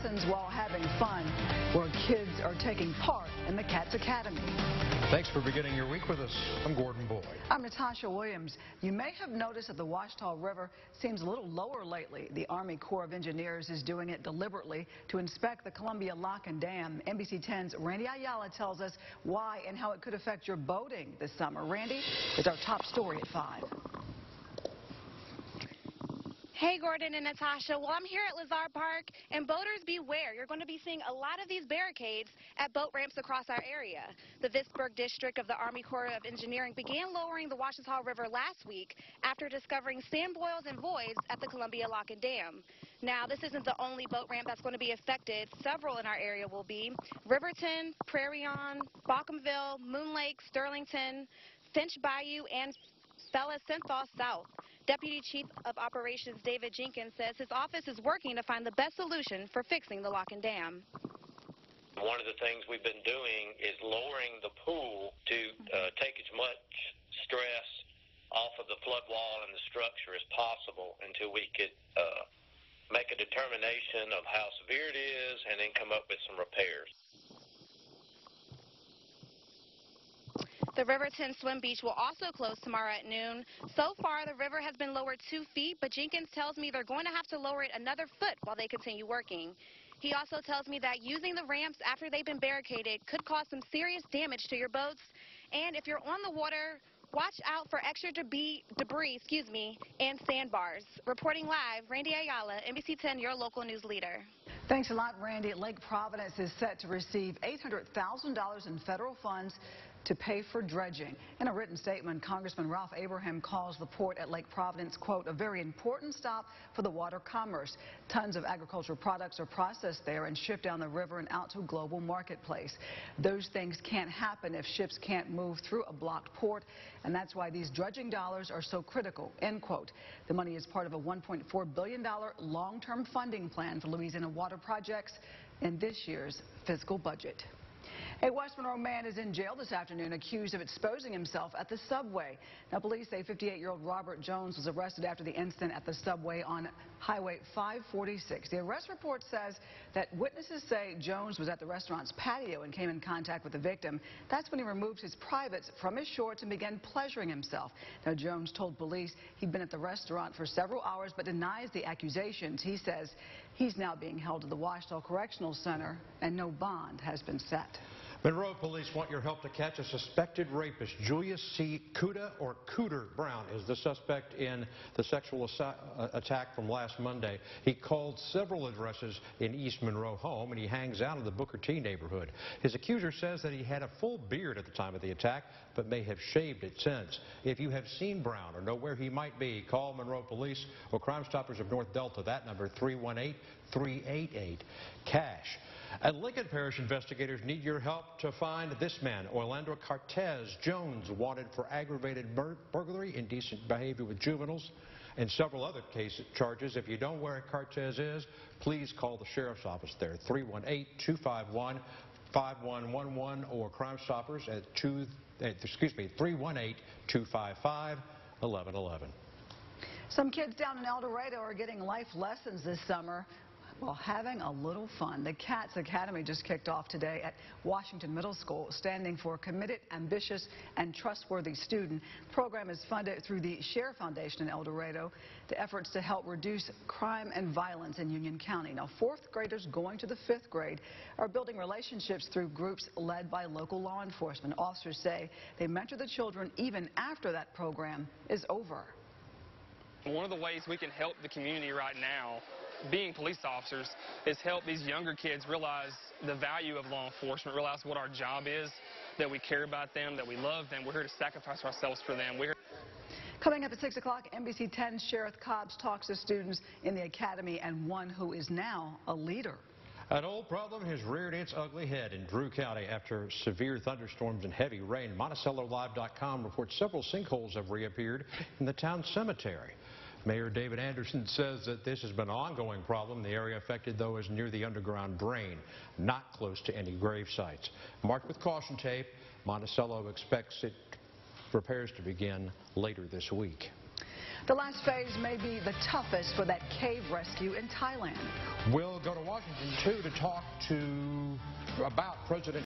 lessons while having fun, where kids are taking part in the Cats Academy. Thanks for beginning your week with us. I'm Gordon Boyd. I'm Natasha Williams. You may have noticed that the Ouachita River seems a little lower lately. The Army Corps of Engineers is doing it deliberately to inspect the Columbia Lock and Dam. NBC 10's Randy Ayala tells us why and how it could affect your boating this summer. Randy, it's our top story at 5. Hey, Gordon and Natasha. Well, I'm here at Lazard Park, and boaters beware. You're going to be seeing a lot of these barricades at boat ramps across our area. The Vicksburg District of the Army Corps of Engineering began lowering the Ouachita River last week after discovering sand boils and voids at the Columbia Lock and Dam. Now, this isn't the only boat ramp that's going to be affected. Several in our area will be. Riverton, Prairie on, Baucomville, Moon Lake, Sterlington, Finch Bayou, and Sinkholes South. Deputy Chief of Operations David Jenkins says his office is working to find the best solution for fixing the lock and dam. One of the things we've been doing is lowering the pool to take as much stress off of the flood wall and the structure as possible until we could make a determination of how severe it is and then come up with some repairs. The Riverton Swim Beach will also close tomorrow at noon. So far, the river has been lowered 2 feet, but Jenkins tells me they're going to have to lower it another foot while they continue working. He also tells me that using the ramps after they've been barricaded could cause some serious damage to your boats. And if you're on the water, watch out for extra debris, and sandbars. Reporting live, Randy Ayala, NBC 10, your local news leader. Thanks a lot, Randy. Lake Providence is set to receive $800,000 in federal funds to pay for dredging. In a written statement, Congressman Ralph Abraham calls the port at Lake Providence, quote, a very important stop for the water commerce. Tons of agricultural products are processed there and shipped down the river and out to a global marketplace. Those things can't happen if ships can't move through a blocked port, and that's why these dredging dollars are so critical, end quote. The money is part of a $1.4 billion long-term funding plan for Louisiana water projects in this year's fiscal budget. A West Monroe man is in jail this afternoon accused of exposing himself at the subway. Now, police say 58-year-old Robert Jones was arrested after the incident at the subway on Highway 546. The arrest report says that witnesses say Jones was at the restaurant's patio and came in contact with the victim. That's when he removed his privates from his shorts and began pleasuring himself. Now, Jones told police he'd been at the restaurant for several hours but denies the accusations. He says he's now being held at the Ouachita Correctional Center and no bond has been set. Monroe police want your help to catch a suspected rapist. Julius C. Cooter Brown is the suspect in the sexual attack from last Monday. He called several addresses in East Monroe home, and he hangs out in the Booker T neighborhood. His accuser says that he had a full beard at the time of the attack, but may have shaved it since. If you have seen Brown or know where he might be, call Monroe Police or Crime Stoppers of North Delta. That number, 318-388-CASH. At Lincoln Parish, investigators need your help to find this man, Orlando Cortez Jones, wanted for aggravated burglary, indecent behavior with juveniles, and several other charges. If you don't know where Cortez is, please call the sheriff's office there, 318-251-5111, or Crime Stoppers at 318-255-1111. Some kids down in El Dorado are getting life lessons this summer while having a little fun. The Cats Academy just kicked off today at Washington Middle School, standing for Committed, Ambitious, and Trustworthy Student. The program is funded through the Share Foundation in El Dorado, the efforts to help reduce crime and violence in Union County. Now, 4th graders going to the 5th grade are building relationships through groups led by local law enforcement. Officers say they mentor the children even after that program is over. One of the ways we can help the community right now, being police officers, is help these younger kids realize the value of law enforcement, realize what our job is, that we care about them, that we love them. We're here to sacrifice ourselves for them. Coming up at 6 o'clock, NBC 10's Sheriff Cobbs talks to students in the academy and one who is now a leader. An old problem has reared its ugly head in Drew County after severe thunderstorms and heavy rain. MonticelloLive.com reports several sinkholes have reappeared in the town cemetery. Mayor David Anderson says that this has been an ongoing problem. The area affected, though, is near the underground drain, not close to any grave sites. Marked with caution tape, Monticello expects repairs to begin later this week. The last phase may be the toughest for that cave rescue in Thailand. We'll go to Washington. 2 to talk about President